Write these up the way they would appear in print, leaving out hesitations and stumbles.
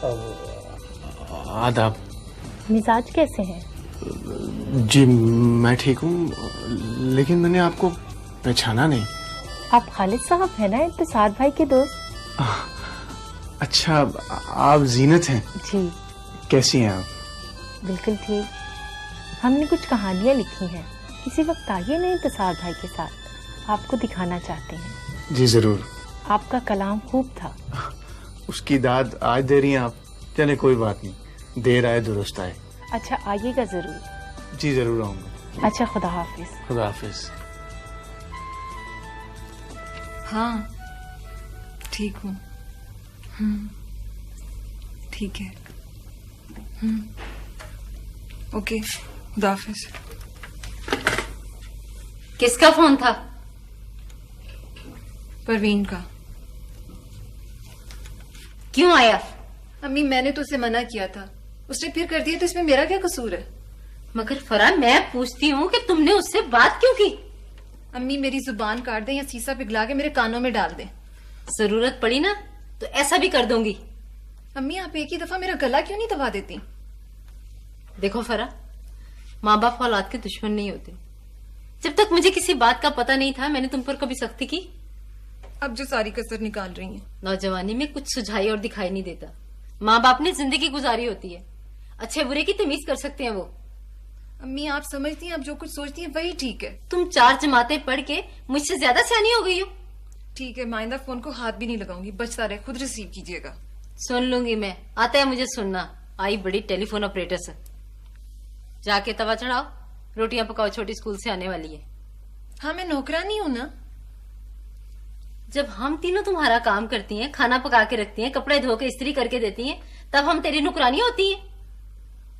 आदाब। मिजाज कैसे हैं? जी मैं ठीक हूँ, लेकिन मैंने आपको पहचाना नहीं। आप खालिद साहब हैं ना, इत्तेसाद भाई के दोस्त? अच्छा, आप जीनत हैं? जी। कैसी हैं आप? बिल्कुल ठीक। हमने कुछ कहानियाँ लिखी हैं, किसी वक्त आइए ना इत्तेसाद भाई के साथ, आपको दिखाना चाहते हैं। जी जरूर। आपका कलाम खूब था। उसकी दाद आज दे रही हैं आप? चले कोई बात नहीं, देर आए दुरुस्त आए। अच्छा आइएगा जरूर। जी जरूर आऊंगा। अच्छा खुदा हाफिज। खुदा हाफिज। हाँ ठीक हूँ। ठीक है। ओके खुदा हाफिज। किसका फोन था? परवीन का। क्यों आया? अम्मी मैंने तो उसे मना किया था, उसने फिर कर दिया, तो इसमें मेरा क्या कसूर है? मगर फरहान मैं पूछती हूँ कि तुमने उससे बात क्यों की? अम्मी मेरी जुबान काट दें या शीशा पिघला के मेरे कानों में डाल दें। जरूरत पड़ी ना तो ऐसा भी कर दूंगी। अम्मी आप एक ही दफा मेरा गला क्यों नहीं दबा देती? देखो फरा, माँ बाप औलाद के दुश्मन नहीं होते। जब तक मुझे किसी बात का पता नहीं था मैंने तुम पर कभी सख्ती की? अब जो सारी कसर निकाल रही हैं। नौजवानी में कुछ सुझाई और दिखाई नहीं देता। माँ बाप ने जिंदगी गुजारी होती है, अच्छे बुरे की तमीज कर सकते हैं वो। अम्मी आप समझती हैं, आप जो कुछ सोचती हैं वही ठीक है। तुम 4 जमातें पढ़ के मुझसे ज्यादा सियानी हो गई हो। ठीक है, माइंदा फोन को हाथ भी नहीं लगाऊंगी, बचता रहे, खुद रिसीव कीजिएगा। सुन लूंगी मैं, आता है मुझे सुनना। आई बड़ी टेलीफोन ऑपरेटर से। जाके तवा चढ़ाओ, रोटियां पकाओ, छोटी स्कूल से आने वाली है। हाँ मैं नौकरानी हूँ ना। जब हम तीनों तुम्हारा काम करती हैं, खाना पका के रखती हैं, कपड़े धो के इस्त्री करके देती हैं, तब हम तेरी नुकरानी होती है।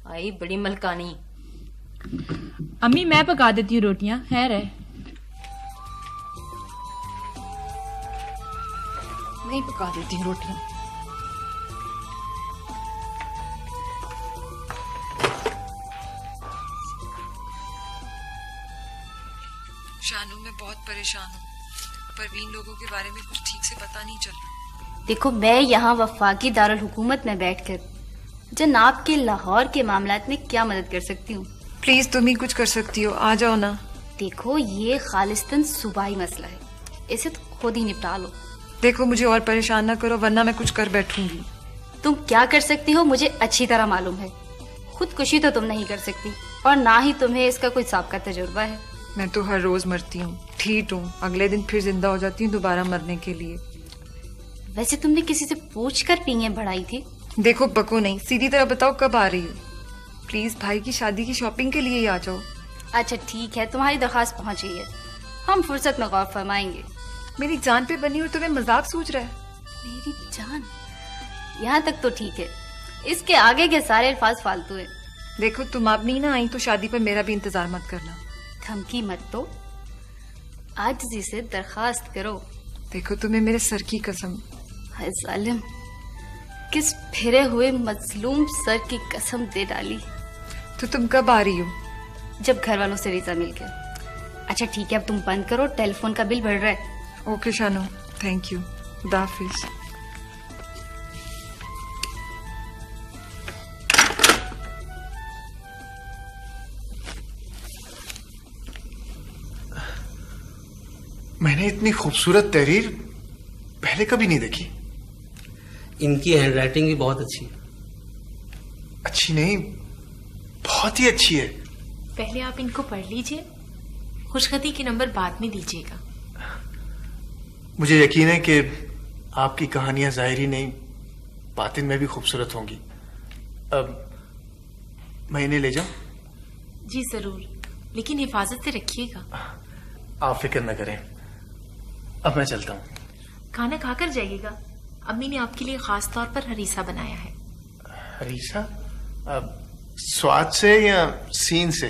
आई बड़ी मलकानी। अम्मी मैं पका देती हूँ रोटियां, खैर है। मैं ही पका देती हूँ रोटियां। शानू मैं बहुत परेशान हूँ, परवीन लोगों के बारे में कुछ ठीक से पता नहीं चल रहा। देखो मैं यहाँ वफाकी दारुल हुकूमत में बैठकर जनाब के लाहौर के मामलात में क्या मदद कर सकती हूँ? प्लीज तुम ही कुछ कर सकती हो, आ जाओ ना। देखो ये खालिस्तान सूबाई मसला है, इसे तो खुद ही निपटा लो। देखो मुझे और परेशान ना करो वरना मैं कुछ कर बैठूंगी। तुम क्या कर सकती हो मुझे अच्छी तरह मालूम है। खुदकुशी तो तुम नहीं कर सकती और ना ही तुम्हें इसका कोई साबका तजुर्बा है। मैं तो हर रोज मरती हूँ, ठीक हूँ, अगले दिन फिर जिंदा हो जाती हूँ दोबारा मरने के लिए। वैसे तुमने किसी से पूछकर पींगे बढ़ाई थी? देखो बको नहीं, सीधी तरह बताओ कब आ रही हो? प्लीज भाई की शादी की शॉपिंग के लिए ही आ जाओ। अच्छा ठीक है, तुम्हारी दरखास्त पहुंच गई है, हम फुर्सत में गौर फरमाएंगे। मेरी जान पे बनी और तुम्हें मजाक सूझ रहा है? मेरी जान, यहाँ तक तो ठीक है, इसके आगे के सारे अल्फाज फालतू है। देखो तुम अब नहीं ना आई तो शादी पर मेरा भी इंतजार मत करना। धमकी मत दो, आजिज़ी से दरखास्त करो। देखो तुम्हें मेरे सर की कसम। हाय जालिम, किस फिरे हुए मजलूम सर की कसम दे डाली। तो तुम कब आ रही हो? जब घर वालों से वीजा मिल गया। अच्छा ठीक है अब तुम बंद करो, टेलीफोन का बिल बढ़ रहा है। ओके शानू, थैंक यू, खुदा हाफिज। मैंने इतनी खूबसूरत तहरीर पहले कभी नहीं देखी। इनकी हैंडराइटिंग भी बहुत अच्छी है। अच्छी नहीं, बहुत ही अच्छी है। पहले आप इनको पढ़ लीजिए, खुशखती के नंबर बाद में दीजिएगा। मुझे यकीन है कि आपकी कहानियां जाहिरी नहीं बातिन में भी खूबसूरत होंगी। अब मैं इन्हें ले जाऊं? जी जरूर, लेकिन हिफाजत से रखिएगा। आप फिक्र न करें, अब मैं चलता हूँ। खाना खाकर जाइएगा, अम्मी ने आपके लिए खास तौर पर हरीसा बनाया है। हरीसा? अब स्वाद से या सीन से?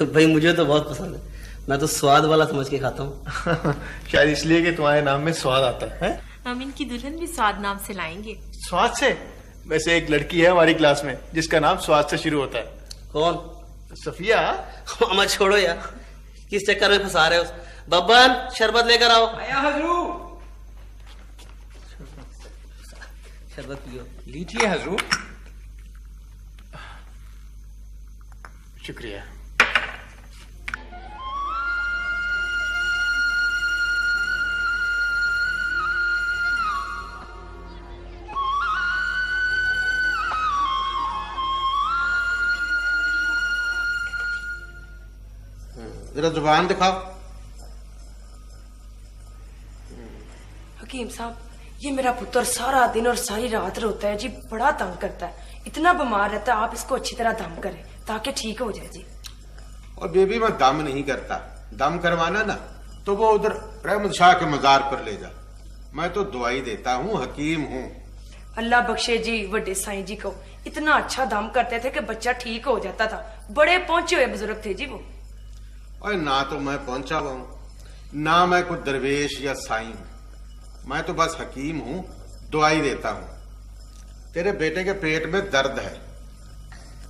भाई मुझे तो बहुत पसंद है, मैं तो स्वाद वाला समझ के खाता हूँ। शायद इसलिए कि तुम्हारे नाम में स्वाद आता है। हम इनकी दुल्हन भी स्वाद नाम से लाएंगे। स्वाद से? वैसे एक लड़की है हमारी क्लास में जिसका नाम स्वाद से शुरू होता है। कौन? सफिया। मत छोड़ो यार, किस चक्कर में फंसा रहे हो? बब्बन शरबत लेकर आओ। आया हजरू। शरबत पियो। लीजिए हजूर। शुक्रिया। जरा जुबान दिखाओ। हकीम साहब, ये मेरा पुत्र सारा दिन और सारी रात रोता है जी, बड़ा तंग करता है, इतना बीमार रहता है। आप इसको अच्छी तरह दम करें ताकि ठीक हो जाए जी। और बेबी मैं दम नहीं करता, दम करवाना ना तो वो उधर रहमत शाह के मजार पर ले जा। मैं तो दवाई देता हूँ, हकीम हूँ। अल्लाह बख्शे जी, वड्डे साईं जी को इतना अच्छा दम करते थे कि बच्चा ठीक हो जाता था। बड़े पहुंचे हुए बुजुर्ग थे जी वो। और ना तो मैं पहुंचा हुआ हूँ, ना मैं कोई दरवेश या साईं हूँ। मैं तो बस हकीम हूँ, दवाई देता हूँ। तेरे बेटे के पेट में दर्द है,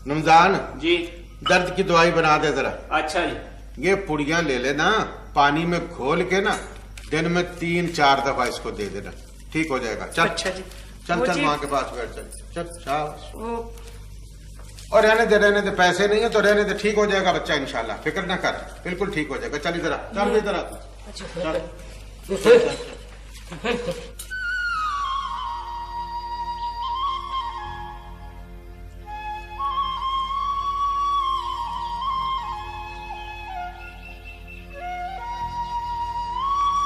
रमजान जी। दर्द की दवाई बना दे जरा। अच्छा जी। ये पुड़ियां ले लेना, पानी में घोल के ना दिन में 3-4 दफा इसको दे देना, ठीक हो जाएगा। चल अच्छा जी। चल वो चल जी- माँ के पास बैठ, चल चल शाबाश। वो और रहने दे, पैसे नहीं है तो रहने दे, ठीक हो जाएगा बच्चा इंशाल्लाह, फिक्र ना कर, बिल्कुल ठीक हो जाएगा। चल इधर आ, चल इधर आ। अच्छा चल, चल, चल, चल।